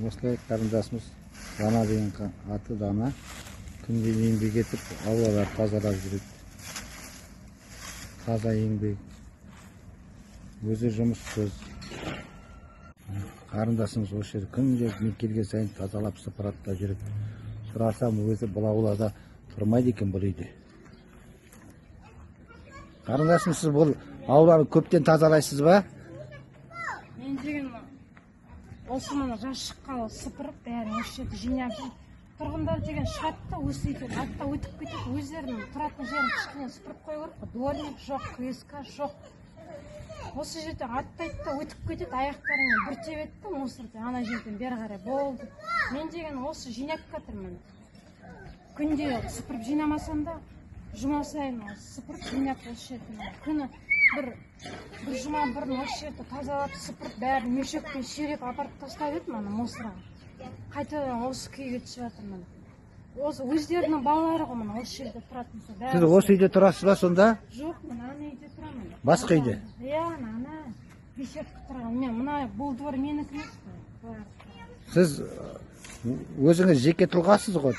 Осылай қарындасымыз Дана деген аты Дана. Күнде еңбек етіп, аулалар тазалап жүреді. Таза еңбек. Өзі жұмыссыз. Қарындасымыз осы жерде күнде мен келген сайын тазалап сыпыраттап жүреді. Сұрасам, өзі бұл аулада тұрмайды екен бұл үйде. Қарындасым, сіз бұл ауланы көптен тазалайсыз ба? Мен деген осы мына жаз шыққалы сыпырып, бәрін осы жерді жинап жүрмін. Тұрғындар деген шығады да осы үйден артта өтіп кетеді. Өздерінің тұратын жерін кішкене сыпырып қою керек. Дворник жоқ, креска жоқ. Осы жерден аттайды да өтіп кетеді, аяқтарымен бір тебеді да мусорды ана жерден бері қарай болды. Мен деген осы жинап жатырмын. Күнде сыпырып жинамасам да, жұма сайын сыпырып жинап осы жерден. Күні бір жұма бұрын осы жерді тазалап сыпырып бәрін мешекпен сүйреп апарып тастап едім ана мусорға. Қайтадан осы күйге түсіп жатырмын. Осы өздерінің балалары ғой мына осы жерде тұратын. Сіз осы үйде тұрасыз ба сонда? Жоқ, мен ана үйде тұрамын. Басқа үйде? Иә, ана беседка тұрған. Мен мына бұл двор менікі емес. Сіз өзіңіз жеке тұлғасыз ғой?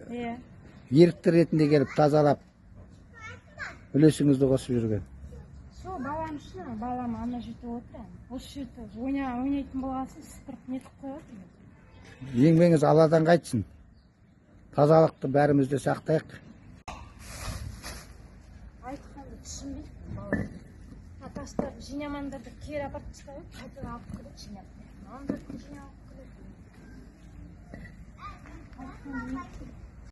Иә. Ерікті ретінде келіп тазалап үлесіңізді қосып жүрген. Сол балам үшін, балам ана жерде отыр. Осы жерде ойнайтын болғасын сыпырып нетіп қояды. Еңбегіңіз Алладан қайтсын. Тазалықты бәріміз де сақтайық. Айтқанды түсінбейді балам. Тастап жинамандарды кері апарып тастап, қайтадан алып келеді жинап. Андарды жинап алып келеді.